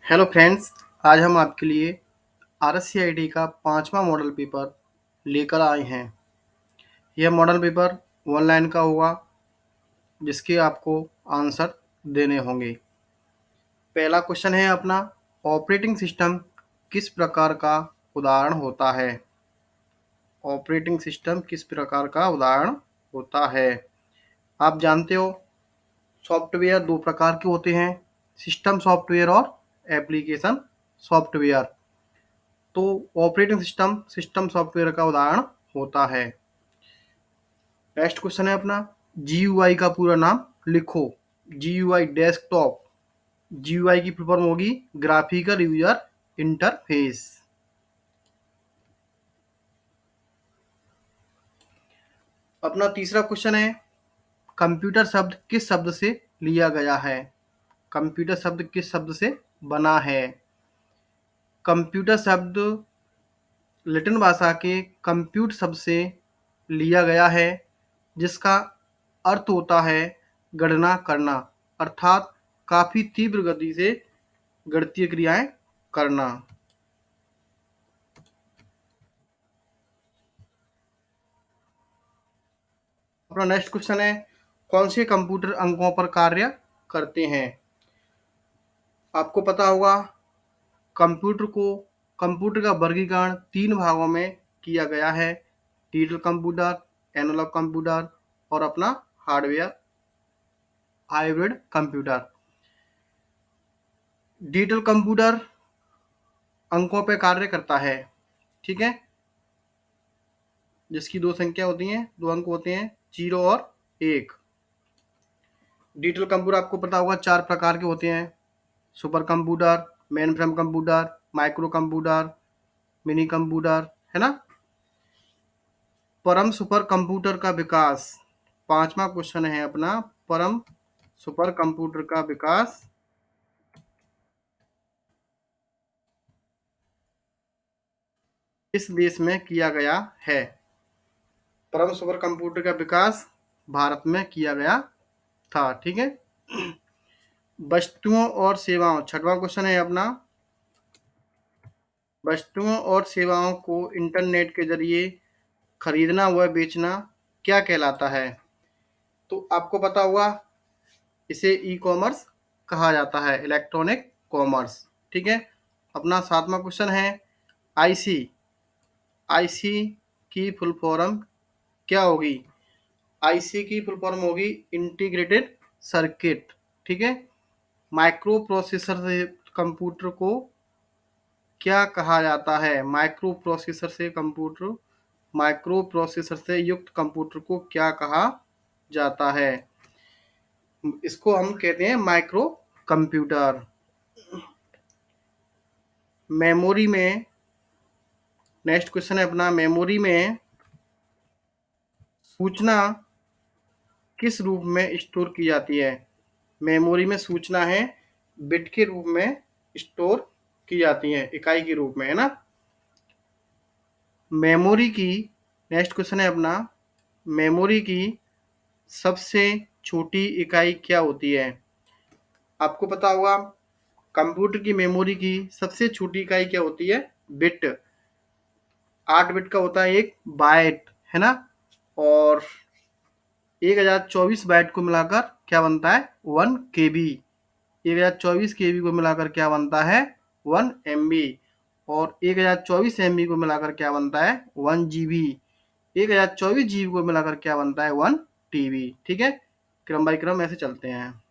Hello friends, आज हम आपके लिए आरएससीआईडी का 5वां मॉडल पेपर लेकर आए हैं। यह मॉडल पेपर 1 लाइन का होगा, जिसके आपको आंसर देने होंगे। पहला क्वेश्चन है अपना, ऑपरेटिंग सिस्टम किस प्रकार का उदाहरण होता है? ऑपरेटिंग सिस्टम किस प्रकार का उदाहरण होता है? आप जानते हो सॉफ्टवेयर 2 प्रकार के होते हैं, सिस्टम सॉफ्टवेयर और एप्लीकेशन सॉफ्टवेयर। तो ऑपरेटिंग सिस्टम सिस्टम सॉफ्टवेयर का उदाहरण होता है। नेक्स्ट क्वेश्चन है अपना, जीयूआई का पूरा नाम लिखो। जीयूआई डेस्कटॉप, जीयूआई की फुल फॉर्म होगी ग्राफिकल यूजर इंटरफेस। अपना तीसरा क्वेश्चन है, कंप्यूटर शब्द किस शब्द से लिया गया है? कंप्यूटर शब्द किस शब्द से बना है? कंप्यूटर शब्द लैटिन भाषा के कंप्यूट शब्द से लिया गया है, जिसका अर्थ होता है गणना करना, अर्थात काफ़ी तीव्र गति से गणितीय क्रियाएं करना। अपना नेक्स्ट क्वेश्चन है, कौन से कंप्यूटर अंकों पर कार्य करते हैं? आपको पता होगा कंप्यूटर को कंप्यूटर का वर्गीकरण 3 भागों में किया गया है, डिजिटल कंप्यूटर, एनालॉग कंप्यूटर और अपना hardware hybrid computer. Digital computer अंकों पे कार्य करता है, ठीक है, जिसकी 2 संख्या होती हैं, 2 अंक होते हैं 0 और 1। डिजिटल कंप्यूटर आपको पता होगा 4 प्रकार के होते हैं, super computer, main frame computer, micro computer, mini computer, है ना। परम सुपर कंप्यूटर का विकास, 5वां क्वेश्चन है अपना, परम सुपर कंप्यूटर का विकास किस देश में किया गया है? परम सुपर कंप्यूटर का विकास भारत में किया गया था, ठीक है। वस्तुओं और सेवाओं, 6वां क्वेश्चन है अपना, वस्तुओं और सेवाओं को इंटरनेट के जरिए खरीदना व बेचना क्या कहलाता है? तो आपको पता होगा इसे ई कॉमर्स कहा जाता है, इलेक्ट्रॉनिक कॉमर्स, ठीक है। अपना 7वां क्वेश्चन है, आईसी आईसी की फुल फॉर्म क्या होगी? आईसी की फुल फॉर्म होगी इंटीग्रेटेड सर्किट, ठीक है। माइक्रो प्रोसेसर से कंप्यूटर को क्या कहा जाता है? माइक्रो प्रोसेसर से युक्त कंप्यूटर को क्या कहा जाता है? इसको हम कहते हैं माइक्रो कंप्यूटर। मेमोरी में, नेक्स्ट क्वेश्चन है अपना, मेमोरी में सूचना किस रूप में स्टोर की जाती है? मेमोरी में सूचना है बिट के रूप में स्टोर की जाती है, इकाई के रूप में, है ना। मेमोरी की, नेक्स्ट क्वेश्चन है अपना, मेमोरी की सबसे छोटी इकाई क्या होती है? आपको पता होगा कंप्यूटर की मेमोरी की सबसे छोटी इकाई क्या होती है? बिट। 8 बिट का होता है एक बाइट, है ना। और 1024 बाइट को मिलाकर क्या बनता है? 1 केबी। 1024 केबी को मिलाकर क्या बनता है? 1 एमबी। और 1024 एमबी को मिलाकर क्या बनता है? 1 जीबी। 1024 जीबी को मिलाकर क्या बनता है? 1 टीबी, ठीक है। क्रम बाई क्रम ऐसे चलते हैं।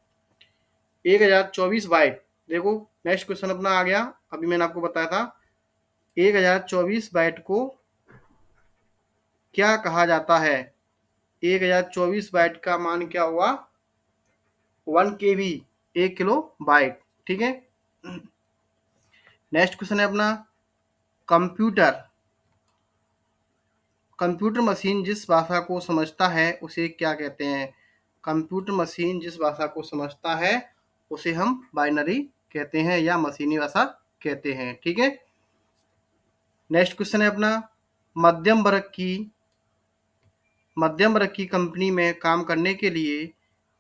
1024 बाइट, देखो नेक्स्ट क्वेश्चन अपना आ गया, अभी मैंने आपको बताया था 1024 बाइट को क्या कहा जाता है? 1024 बाइट का मान क्या हुआ? 1 केबी, 1 किलो बाइट, ठीक है। नेक्स्ट क्वेश्चन है अपना, कंप्यूटर कंप्यूटर मशीन जिस भाषा को समझता है उसे क्या कहते हैं? कंप्यूटर मशीन जिस भाषा को समझता है उसे हम बाइनरी कहते हैं या मशीनी भाषा कहते हैं, ठीक है। नेक्स्ट क्वेश्चन है अपना, मध्यम वर्ग की मध्यम वर्ग की कंपनी में काम करने के लिए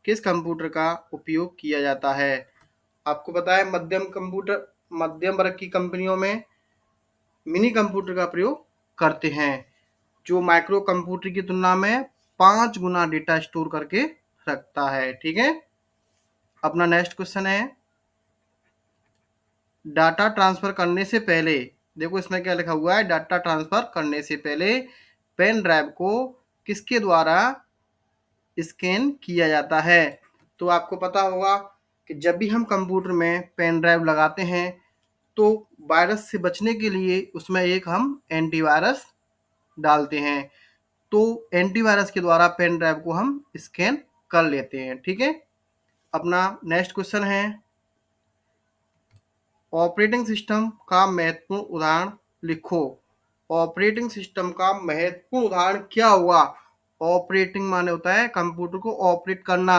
किस कंप्यूटर का उपयोग किया जाता है? आपको पता है मध्यम वर्ग की कंपनियों में मिनी कंप्यूटर का प्रयोग करते हैं, जो माइक्रो कंप्यूटर की तुलना में 5 गुना डेटा स्टोर करके रखता है। ठीक है। अपना नेक्स्ट क्वेश्चन है, डाटा ट्रांसफर करने से पहले, देखो इसमें क्या लिखा हुआ है, डाटा ट्रांसफर करने से पहले पेन ड्राइव को किसके द्वारा स्कैन किया जाता है। तो आपको पता होगा कि जब भी हम कंप्यूटर में पेन ड्राइव लगाते हैं तो वायरस से बचने के लिए उसमें एक हम एंटीवायरस डालते हैं। तो एंटीवायरस के द्वारा पेन ड्राइव को हम स्कैन कर लेते हैं। ठीक है। अपना नेक्स्ट क्वेश्चन है, ऑपरेटिंग सिस्टम का महत्वपूर्ण उदाहरण लिखो। ऑपरेटिंग सिस्टम का महत्वपूर्ण उदाहरण क्या हुआ। ऑपरेटिंग माने होता है कंप्यूटर को ऑपरेट करना।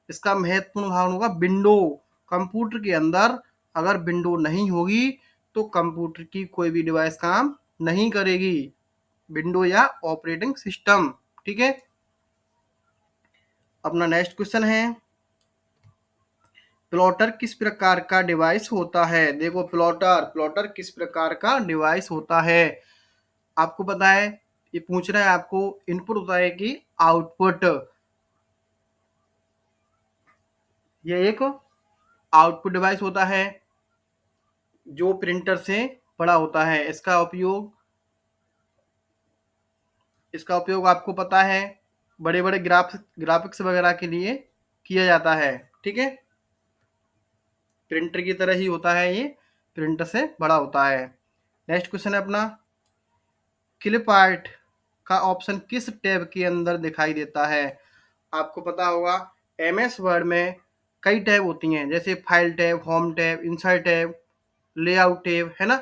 इसका महत्वपूर्ण उदाहरण होगा विंडो। कंप्यूटर के अंदर अगर विंडो नहीं होगी तो कंप्यूटर की कोई भी डिवाइस काम नहीं करेगी। विंडो या ऑपरेटिंग सिस्टम। ठीक है। अपना नेक्स्ट क्वेश्चन है, प्लॉटर किस प्रकार का डिवाइस होता है। देखो प्लॉटर किस प्रकार का डिवाइस होता है। आपको पता है, ये पूछ रहा है आपको इनपुट होता है कि आउटपुट। ये एक आउटपुट डिवाइस होता है जो प्रिंटर से बड़ा होता है। इसका उपयोग आपको पता है बड़े बड़े ग्राफिक्स वगैरह के लिए किया जाता है। ठीक है। प्रिंटर की तरह ही होता है ये, प्रिंटर से बड़ा होता है। नेक्स्ट क्वेश्चन है अपना, क्लिप आर्ट का ऑप्शन किस टैब के अंदर दिखाई देता है। आपको पता होगा एमएस वर्ड में कई टैब होती हैं, जैसे file tab, home tab, insert tab, layout tab, है ना।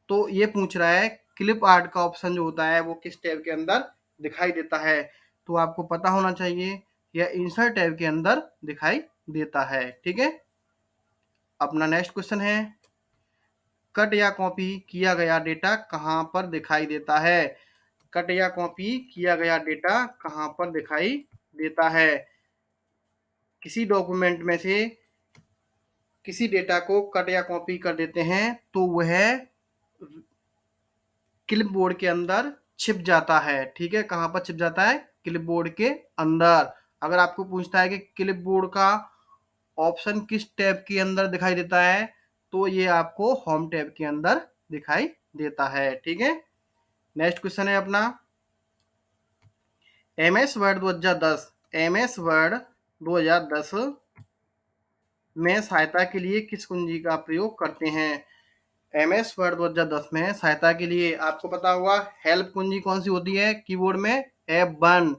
तो ये पूछ रहा है क्लिप आर्ट का ऑप्शन जो होता है वो किस टैब के अंदर दिखाई देता है। तो आपको पता होना चाहिए यह इंसर्ट टैब के अंदर दिखाई देता है। ठीक है। अपना नेक्स्ट क्वेश्चन है, कट या कॉपी किया गया डेटा कहाँ पर दिखाई देता है। कट या कॉपी किया गया डेटा कहाँ पर दिखाई देता है। किसी डॉक्यूमेंट में से किसी डेटा को कट या कॉपी कर देते हैं तो वह क्लिपबोर्ड के अंदर छिप जाता है। ठीक है। कहाँ पर छिप जाता है, क्लिपबोर्ड के अंदर। अगर आपको पूछता है कि क्लिपबोर्ड का ऑप्शन किस टैब के अंदर दिखाई देता है तो ये आपको होम टैब के अंदर दिखाई देता है। ठीक है। नेक्स्ट क्वेश्चन है अपना, एमएस वर्ड 2010 एमएस वर्ड 2010 में सहायता के लिए किस कुंजी का प्रयोग करते हैं। एमएस वर्ड 2010 में सहायता के लिए आपको पता होगा हेल्प कुंजी कौन सी होती है कीबोर्ड में, F1।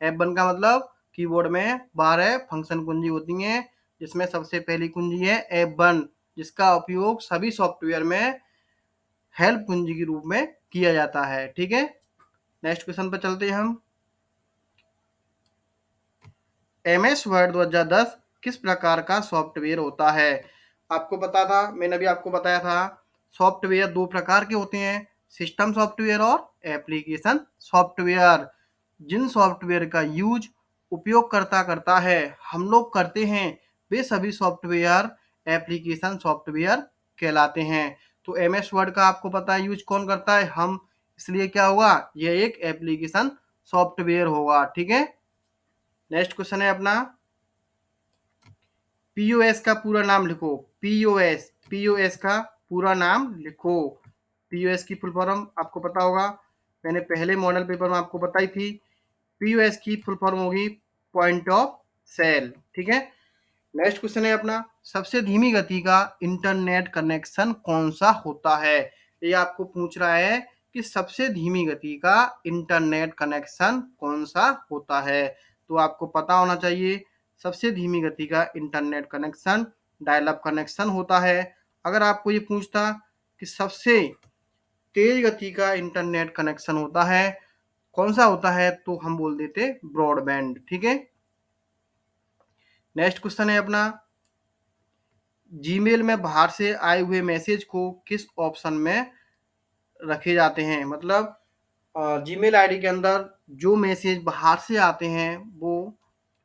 F1 का मतलब कीबोर्ड में 12 फंक्शन कुंजी होती हैं, जिसमें सबसे पहली कुंजी है F1, जिसका उपयोग सभी सॉफ्टवेयर में हेल्प कुंजी के रूप में किया जाता है। ठीक है। नेक्स्ट क्वेश्चन पर चलते हैं हम, एमएस वर्ड 2010 किस प्रकार का सॉफ्टवेयर होता है। आपको पता था, मैंने अभी आपको बताया था सॉफ्टवेयर दो प्रकार के होते हैं, सिस्टम सॉफ्टवेयर और एप्लीकेशन सॉफ्टवेयर। जिन सॉफ्टवेयर का यूज उपयोगकर्ता करता है, हम लोग करते हैं, वे सभी सॉफ्टवेयर एप्लीकेशन सॉफ्टवेयर कहलाते हैं। तो एमएस वर्ड का आपको पता है यूज कौन करता है, हम। इसलिए क्या होगा, यह एक एप्लीकेशन सॉफ्टवेयर होगा। ठीक है। नेक्स्ट क्वेश्चन है अपना, पीओएस का पूरा नाम लिखो। पीओएस का पूरा नाम लिखो। पीओएस की फुल फॉर्म आपको पता होगा, मैंने पहले मॉडल पेपर में आपको बताई थी। पीओएस की फुल फॉर्म होगी पॉइंट ऑफ सेल। ठीक है। नेक्स्ट क्वेश्चन है अपना, सबसे धीमी गति का इंटरनेट कनेक्शन कौन सा होता है। ये आपको पूछ रहा है कि सबसे धीमी गति का इंटरनेट कनेक्शन कौन सा होता है। तो आपको पता होना चाहिए सबसे धीमी गति का internet connection dial up connection होता है। अगर आपको ये पूछता कि सबसे तेज गति का इंटरनेट कनेक्शन होता है कौन सा होता है, तो हम बोल देते ब्रॉडबैंड। ठीक है। नेक्स्ट क्वेश्चन है अपना, जीमेल में बाहर से आए हुए मैसेज को किस ऑप्शन में रखे जाते हैं। मतलब जीमेल आईडी के अंदर जो मैसेज बाहर से आते हैं वो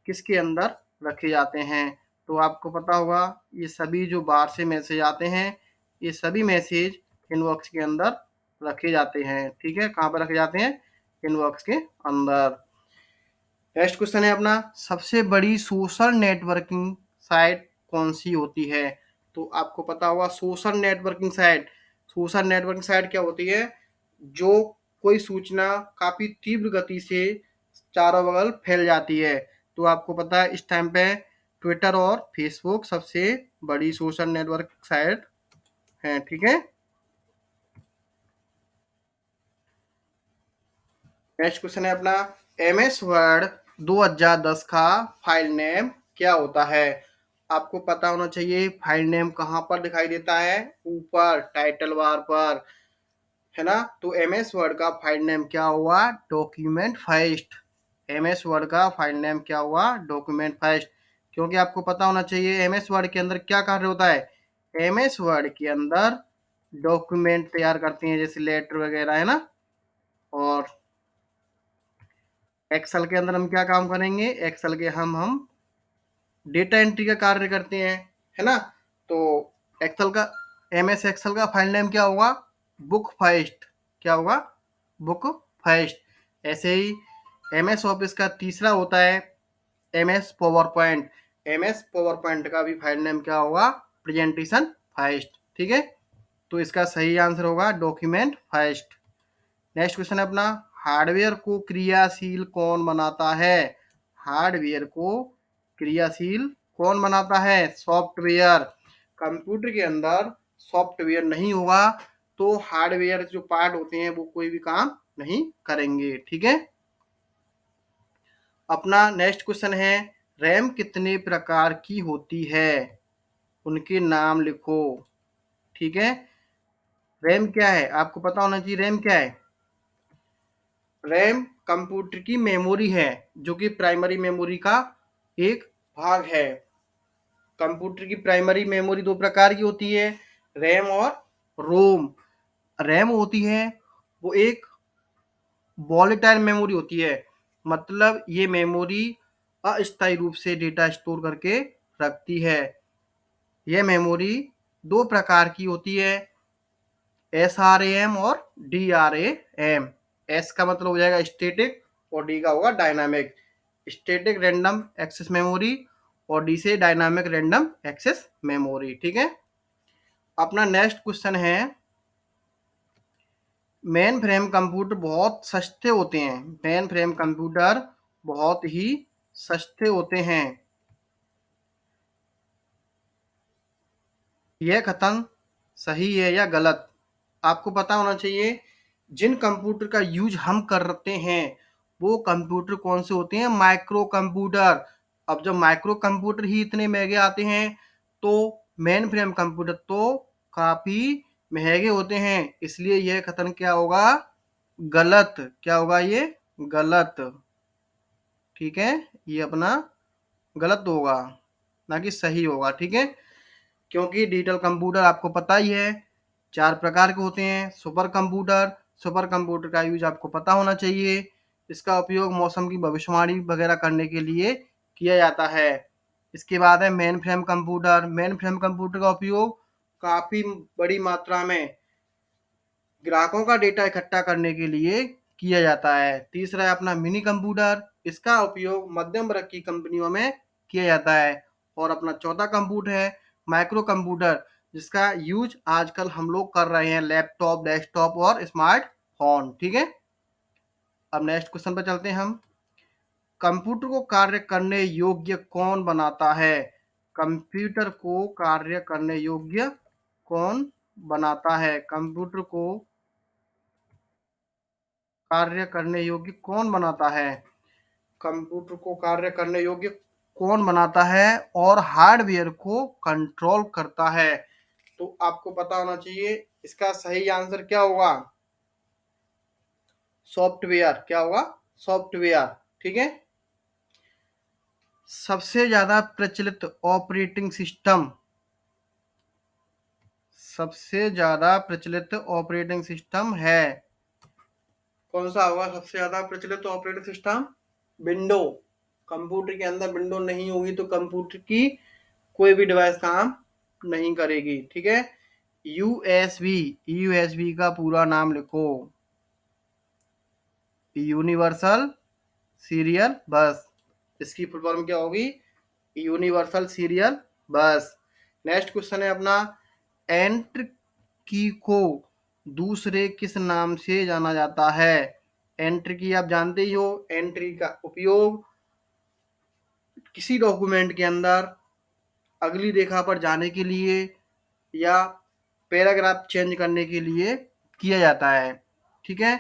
किसके अंदर रखे जाते हैं। तो आपको पता होगा ये सभी जो बाहर से मैसेज आते हैं ये सभी मैसेज इनबॉक्स के अंदर रखे जाते हैं। ठीक है, कहाँ पर रखे जाते हैं? इनबॉक्स के अंदर। नेक्स्ट क्वेश्चन है अपना, सबसे बड़ी सोशल नेटवर्किंग साइट कौन सी होती है? तो आपको पता होगा सोशल नेटवर्किंग साइट क्या होती है? जो कोई सूचना काफ़ी तीव्र गति से चारों बगल फैल जाती है। तो आपको पता है इस टाइम पे ट्विटर और फेसबुक सबसे बड़ी सोशल नेटवर्क साइट है। ठीक है, नेक्स्ट क्वेश्चन है अपना, एम एस वर्ड 2010 का फाइल नेम क्या होता है? आपको पता होना चाहिए फाइल नेम कहाँ पर दिखाई देता है? ऊपर टाइटल बार पर, है ना? तो एम एस वर्ड का फाइल नेम क्या हुआ? Document first. M S word का फाइल नेम क्या हुआ? Document first. क्योंकि आपको पता होना चाहिए एम एस वर्ड के अंदर क्या कार्य होता है? एम एस वर्ड के अंदर डॉक्यूमेंट तैयार करते हैं, जैसे लेटर वगैरह, है ना? और एक्सेल के अंदर हम क्या काम करेंगे? एक्सेल के हम डेटा एंट्री का कार्य करते हैं, है ना? तो एक्सेल का एम एस एक्सेल का फाइल नेम क्या होगा? Book first. क्या होगा? Book first. ऐसे ही एम एस ऑफिस का तीसरा होता है M S PowerPoint. M S PowerPoint का भी फाइल नेम क्या होगा? Presentation first. ठीक है, तो इसका सही आंसर होगा डॉक्यूमेंट फर्स्ट। नेक्स्ट क्वेश्चन है अपना, हार्डवेयर को क्रियाशील कौन बनाता है? हार्डवेयर को क्रियाशील कौन बनाता है? सॉफ्टवेयर। कंप्यूटर के अंदर सॉफ्टवेयर नहीं होगा तो हार्डवेयर जो पार्ट होते हैं वो कोई भी काम नहीं करेंगे। ठीक है, अपना नेक्स्ट क्वेश्चन है, रैम कितने प्रकार की होती है? उनके नाम लिखो। ठीक है, रैम क्या है? आपको पता होना चाहिए रैम क्या है। रैम कंप्यूटर की मेमोरी है, जो कि प्राइमरी मेमोरी का एक भाग है। कंप्यूटर की प्राइमरी मेमोरी दो प्रकार की होती है, रैम और रोम। रैम होती है वो एक वॉलेटाइल मेमोरी होती है, मतलब ये मेमोरी अस्थायी रूप से डेटा स्टोर करके रखती है। यह मेमोरी दो प्रकार की होती है, एस आर ए एम और D R A M. S का मतलब हो जाएगा स्टैटिक और डी का होगा dynamic. Static random access memory और डी से डायनामिक रैंडम एक्सेस मेमोरी। ठीक है, अपना नेक्स्ट क्वेश्चन है, मेन फ्रेम कंप्यूटर बहुत सस्ते होते हैं। मेन फ्रेम कंप्यूटर बहुत ही सस्ते होते हैं। यह कथन सही है या गलत? आपको पता होना चाहिए जिन कंप्यूटर का यूज हम करते हैं वो कंप्यूटर कौन से होते हैं? Micro computer. अब जब माइक्रो कंप्यूटर ही इतने महंगे आते हैं तो मेन फ्रेम कंप्यूटर तो काफी महंगे होते हैं, इसलिए यह कथन क्या होगा? गलत। क्या होगा ये? गलत। ठीक है, ये अपना गलत होगा, ना कि सही होगा। ठीक है, क्योंकि डिजिटल कंप्यूटर आपको पता ही है चार प्रकार के होते हैं। सुपर कंप्यूटर का यूज आपको पता होना चाहिए, इसका उपयोग मौसम की भविष्यवाणी वगैरह करने के लिए किया जाता है। इसके बाद है मेन फ्रेम कंप्यूटर का उपयोग काफ़ी बड़ी मात्रा में ग्राहकों का डेटा इकट्ठा करने के लिए किया जाता है। तीसरा है अपना मिनी कंप्यूटर, इसका उपयोग मध्यम वर्ग की कंपनियों में किया जाता है। और अपना चौथा कंप्यूटर है माइक्रो कंप्यूटर, जिसका यूज आजकल हम लोग कर रहे हैं लैपटॉप, डेस्कटॉप और स्मार्टफोन। ठीक है, अब नेक्स्ट क्वेश्चन पर चलते हैं हम, कंप्यूटर को कार्य करने योग्य कौन बनाता है? कंप्यूटर को कार्य करने योग्य कौन बनाता है? कंप्यूटर को कार्य करने योग्य कौन बनाता है? कंप्यूटर को कार्य करने योग्य कौन बनाता है और हार्डवेयर को कंट्रोल करता है? तो आपको पता होना चाहिए इसका सही आंसर क्या होगा? सॉफ्टवेयर। क्या होगा? सॉफ्टवेयर। ठीक है, सबसे ज्यादा प्रचलित ऑपरेटिंग सिस्टम, सबसे ज्यादा प्रचलित ऑपरेटिंग सिस्टम है कौन सा होगा? सबसे ज्यादा प्रचलित ऑपरेटिंग सिस्टम विंडो। कंप्यूटर के अंदर विंडो नहीं होगी तो कंप्यूटर की कोई भी डिवाइस काम नहीं करेगी। ठीक है, यूएसबी, यूएसबी का पूरा नाम लिखो, यूनिवर्सल सीरियल बस। इसकी फुल फॉर्म क्या होगी? यूनिवर्सल सीरियल बस। नेक्स्ट क्वेश्चन है अपना, एंट्री की को दूसरे किस नाम से जाना जाता है? एंट्री की आप जानते ही हो, एंट्री का उपयोग किसी डॉक्यूमेंट के अंदर अगली रेखा पर जाने के लिए या पैराग्राफ चेंज करने के लिए किया जाता है। ठीक है,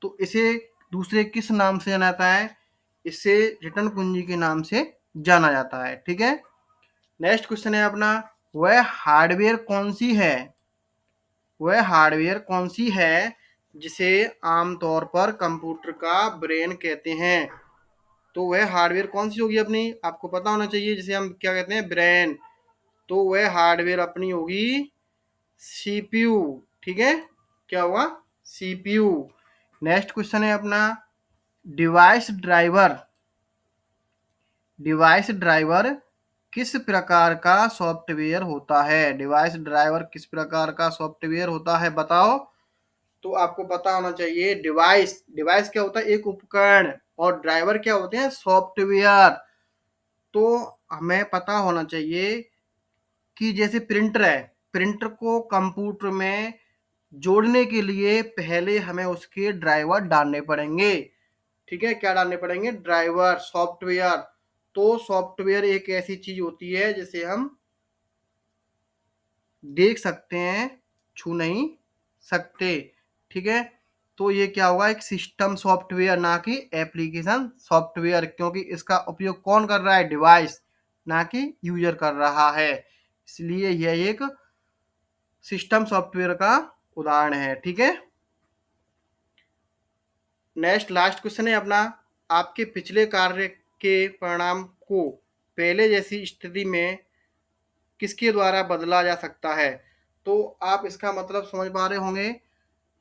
तो इसे दूसरे किस नाम से जाना जाता है? इसे रिटर्न कुंजी के नाम से जाना जाता है। ठीक है, नेक्स्ट क्वेश्चन है अपना, वह हार्डवेयर कौन सी है? वह हार्डवेयर कौन सी है जिसे आमतौर पर कंप्यूटर का ब्रेन कहते हैं? तो वह हार्डवेयर कौन सी होगी अपनी? आपको पता होना चाहिए, जिसे हम क्या कहते हैं? ब्रेन। तो वह हार्डवेयर अपनी होगी सीपीयू। ठीक है, क्या हुआ? सीपीयू। नेक्स्ट क्वेश्चन है अपना, डिवाइस ड्राइवर, डिवाइस ड्राइवर किस प्रकार का सॉफ्टवेयर होता है? डिवाइस ड्राइवर किस प्रकार का सॉफ्टवेयर होता है, बताओ। तो आपको पता होना चाहिए, डिवाइस, डिवाइस क्या होता है? एक उपकरण। और ड्राइवर क्या होते हैं? सॉफ्टवेयर। तो हमें पता होना चाहिए कि जैसे प्रिंटर है, प्रिंटर को कंप्यूटर में जोड़ने के लिए पहले हमें उसके ड्राइवर डालने पड़ेंगे। ठीक है, क्या डालने पड़ेंगे? Driver, software. तो सॉफ्टवेयर एक ऐसी चीज होती है जिसे हम देख सकते हैं, छू नहीं सकते। ठीक है, तो ये क्या होगा? एक सिस्टम सॉफ्टवेयर, ना कि एप्लीकेशन सॉफ्टवेयर, क्योंकि इसका उपयोग कौन कर रहा है? डिवाइस, ना कि यूजर कर रहा है। इसलिए यह एक सिस्टम सॉफ्टवेयर का उदाहरण है। ठीक है, नेक्स्ट लास्ट क्वेश्चन है अपना, आपके पिछले कार्य के परिणाम को पहले जैसी स्थिति में किसके द्वारा बदला जा सकता है? तो आप इसका मतलब समझ पा रहे होंगे,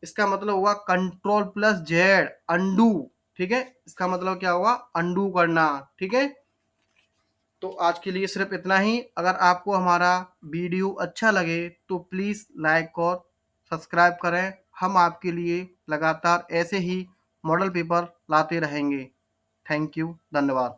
इसका मतलब हुआ कंट्रोल प्लस जेड, अंडू। ठीक है, इसका मतलब क्या हुआ? अंडू करना। ठीक है, तो आज के लिए सिर्फ इतना ही। अगर आपको हमारा वीडियो अच्छा लगे तो प्लीज़ लाइक और सब्सक्राइब करें। हम आपके लिए लगातार ऐसे ही मॉडल पेपर लाते रहेंगे। थैंक यू, धन्यवाद।